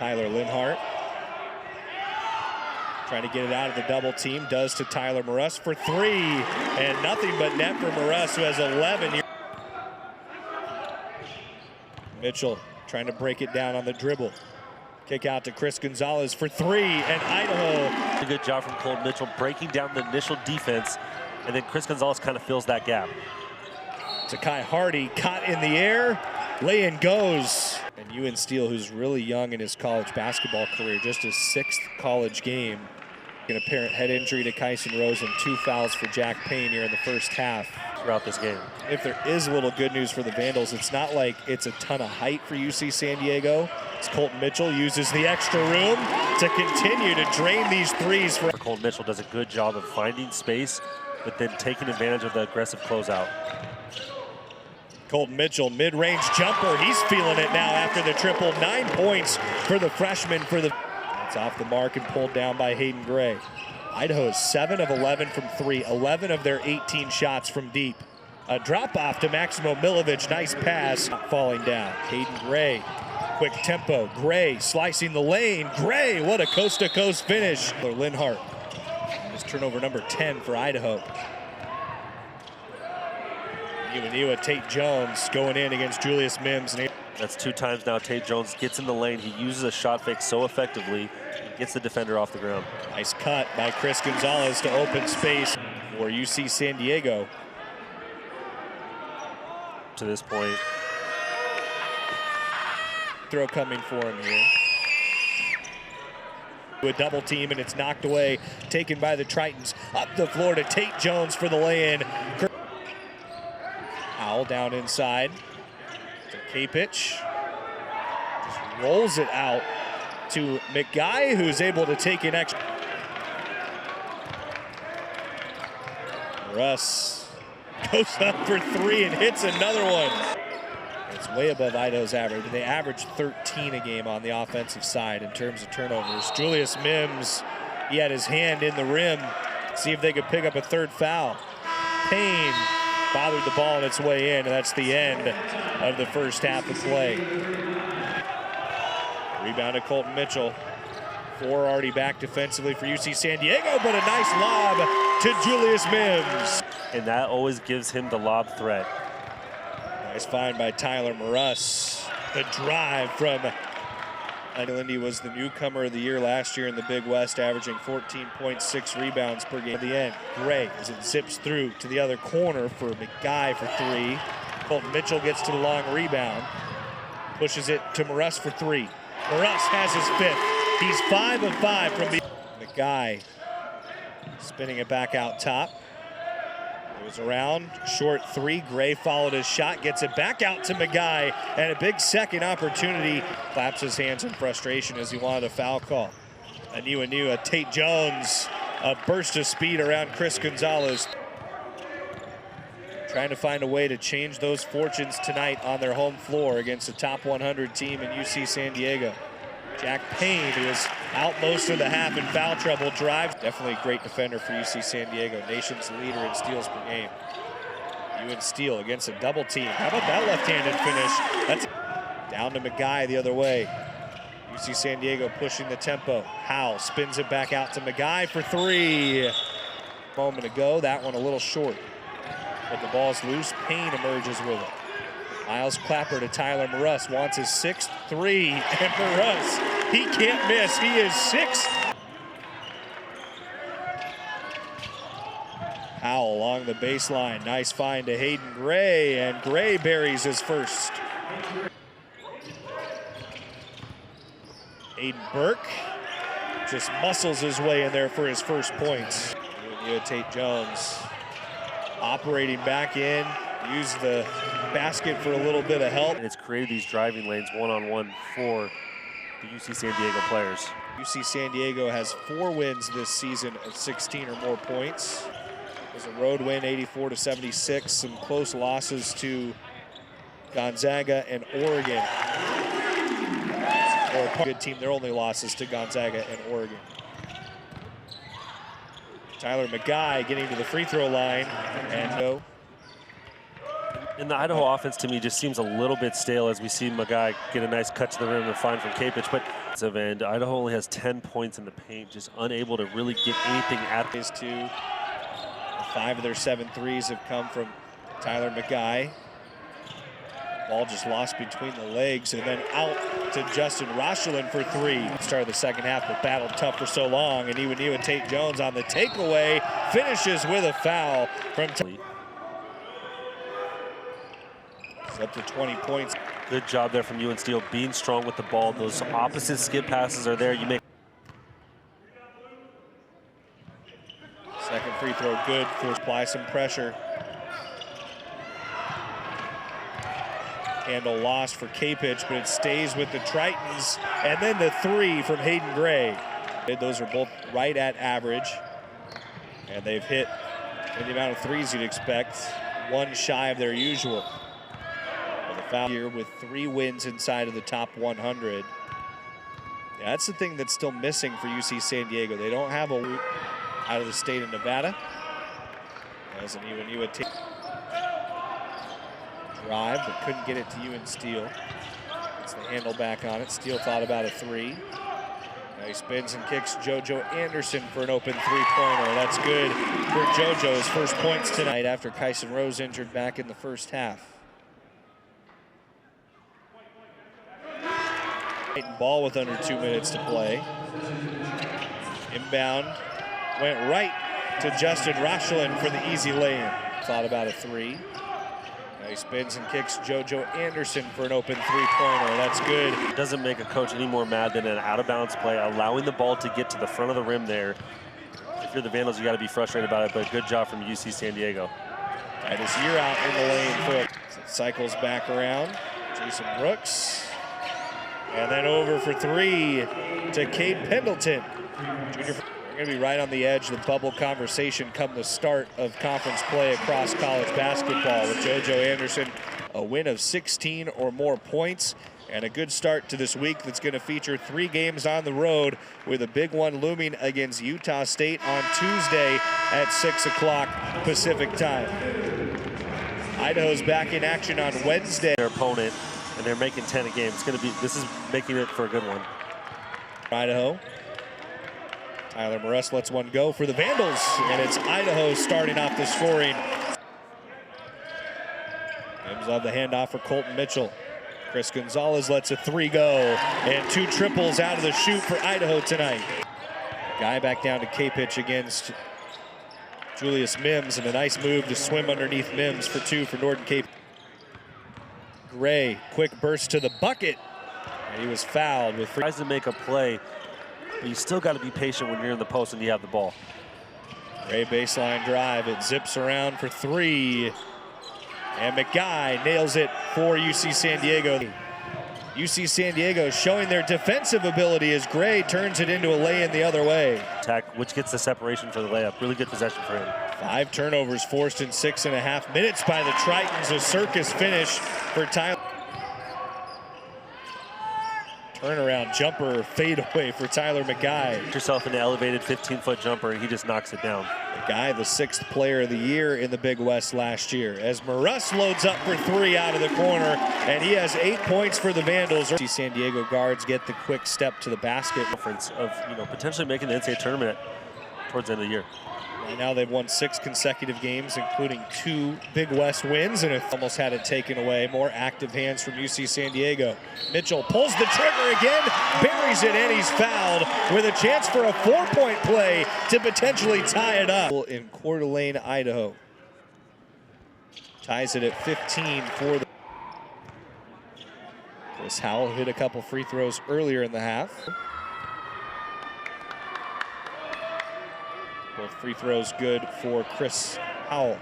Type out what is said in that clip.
Tyler Linhart. Trying to get it out of the double team, does to Tyler Maruss for three, and nothing but net for Maruss, who has 11. Mitchell trying to break it down on the dribble. Kick out to Chris Gonzalez for three, and Idaho. A good job from Cole Mitchell breaking down the initial defense, and then Chris Gonzalez kind of fills that gap. To Kai Hardy, caught in the air, lay-in goes. And Ewan Steele, who's really young in his college basketball career, just his 6th college game. An apparent head injury to Kyson Rose and 2 fouls for Jack Payne here in the first half. Throughout this game. If there is a little good news for the Vandals, it's not like it's a ton of height for UC San Diego. It's Colton Mitchell uses the extra room to continue to drain these threes. Colton Mitchell does a good job of finding space, but then taking advantage of the aggressive closeout. Colton Mitchell, mid-range jumper. He's feeling it now after the triple. 9 points for the freshman. It's off the mark and pulled down by Hayden Gray. Idaho is 7 of 11 from 3, 11 of their 18 shots from deep. A drop off to Maximo Milovic, nice pass, falling down. Hayden Gray, quick tempo. Gray slicing the lane. Gray, what a coast-to-coast finish. Linhart, his turnover number 10 for Idaho. Iwaniwa, Tate Jones going in against Julius Mims. That's 2 times now Tate Jones gets in the lane. He uses a shot fake so effectively, gets the defender off the ground. Nice cut by Chris Gonzalez to open space for UC San Diego. To this point. Throw coming for him here. A double team, and it's knocked away, taken by the Tritons. Up the floor to Tate Jones for the lay-in. Howell down inside to Kapich. Just rolls it out to McGuy, who's able to take an extra. Russ goes up for 3 and hits another one. It's way above Idaho's average. They average 13 a game on the offensive side in terms of turnovers. Julius Mims, he had his hand in the rim. See if they could pick up a 3rd foul. Payne bothered the ball on its way in, and that's the end of the first half of play. Rebound to Colton Mitchell. 4 already back defensively for UC San Diego, but a nice lob to Julius Mims. And that always gives him the lob threat. Nice find by Tyler Maruss. The drive from Lindy was the newcomer of the year last year in the Big West, averaging 14.6 rebounds per game. At the end, Gray, as it zips through to the other corner for McGuy for 3. Colton Mitchell gets to the long rebound, pushes it to Maruss for 3. Maruss has his 5th. He's 5 of 5 from McGuy, spinning it back out top. Goes around, short 3. Gray followed his shot, gets it back out to McGuy, and a big second opportunity. Claps his hands in frustration as he wanted a foul call. Iwaniwa, Tate Jones, a burst of speed around Chris Gonzalez. Trying to find a way to change those fortunes tonight on their home floor against a top 100 team in UC San Diego. Jack Payne, who is out most of the half in foul trouble, drives. Definitely a great defender for UC San Diego, nation's leader in steals per game. Ewan Steele against a double team. How about that left-handed finish? That's down to McGuy the other way. UC San Diego pushing the tempo. Howell spins it back out to McGuy for 3. A moment ago, that one a little short. But the ball's loose. Payne emerges with it. Miles Clapper to Tyler Maruss, wants his 6th 3, and Maruss, he can't miss. He is 6. Howell along the baseline, nice find to Hayden Gray, and Gray buries his 1st. Aiden Burke just muscles his way in there for his 1st points. Tate Jones operating back in. Use the basket for a little bit of help. And it's created these driving lanes one-on-one for the UC San Diego players. UC San Diego has 4 wins this season of 16 or more points. There's a road win, 84-76. Some close losses to Gonzaga and Oregon. Or a good team, their only losses to Gonzaga and Oregon. Tyler McGuy getting to the free throw line and no. And the Idaho offense, to me, just seems a little bit stale as we see Magai get a nice cut to the rim and find from Kapich. But and Idaho only has 10 points in the paint, just unable to really get anything at these two. 5 of their 7 threes have come from Tyler Magai. Ball just lost between the legs and then out to Justin Rochelin for 3. Started the second half, but battled tough for so long. And Iwaniwa Tate Jones on the takeaway finishes with a foul from it's up to 20 points. Good job there from Ewan Steele, being strong with the ball. Those opposite skip passes are there. You make second free throw good for apply some pressure. Handle lost for Kapich, but it stays with the Tritons. And then the 3 from Hayden Gray. Those are both right at average. And they've hit in the amount of threes you'd expect, 1 shy of their usual. The foul here with 3 wins inside of the top 100. Yeah, that's the thing that's still missing for UC San Diego. They don't have a route out of the state of Nevada. As an Iwaniwa Tate drive, but couldn't get it to Ewan Steele. Gets the handle back on it. Steele thought about a 3. Now he spins and kicks JoJo Anderson for an open 3-pointer. That's good for JoJo's first points tonight after Kyson Rose injured back in the first half. Ball with under 2 minutes to play. Inbound went right to Justin Rochelin for the easy lay-in. Thought about a 3. Now he spins and kicks JoJo Anderson for an open 3-pointer. That's good. It doesn't make a coach any more mad than an out-of-bounds play, allowing the ball to get to the front of the rim there. If you're the Vandals, you got to be frustrated about it, but good job from UC San Diego. Titus Year out in the lane foot. Cycles back around. Jason Brooks. And then over for 3 to Cade Pendleton. Junior, we're going to be right on the edge of the bubble conversation come the start of conference play across college basketball with JoJo Anderson. A win of 16 or more points and a good start to this week that's going to feature 3 games on the road with a big one looming against Utah State on Tuesday at 6 o'clock Pacific time. Idaho's back in action on Wednesday. Their opponent. And they're making 10 a game. It's going to be, this is making it for a good one. Idaho. Tyler Morris lets one go for the Vandals, and it's Idaho starting off the scoring. Mims on the handoff for Colton Mitchell. Chris Gonzalez lets a 3 go, and 2 triples out of the chute for Idaho tonight. Guy back down to Kapich against Julius Mims, and a nice move to swim underneath Mims for 2 for Norton Kapich. Gray, quick burst to the bucket. And he was fouled with tries to make a play, but you still got to be patient when you're in the post and you have the ball. Gray baseline drive. It zips around for 3. And Magai nails it for UC San Diego. UC San Diego showing their defensive ability as Gray turns it into a lay-in the other way. Attack, which gets the separation for the layup. Really good possession for him. 5 turnovers forced in 6.5 minutes by the Tritons. A circus finish for Tyler. Turnaround jumper fadeaway for Tyler Magai. Put yourself in an elevated 15-foot jumper and he just knocks it down. Magai, the 6th player of the year in the Big West last year. As Morris loads up for 3 out of the corner, and he has 8 points for the Vandals. San Diego guards get the quick step to the basket. Difference of potentially making the NCAA tournament towards the end of the year. Right now they've won 6 consecutive games, including 2 Big West wins, and it almost had it taken away. More active hands from UC San Diego. Mitchell pulls the trigger again, buries it, and he's fouled with a chance for a 4-point play to potentially tie it up. In Coeur d'Alene, Idaho. Ties it at 15 for the... Chris Howell hit a couple free throws earlier in the half. Both free throws good for Chris Howell.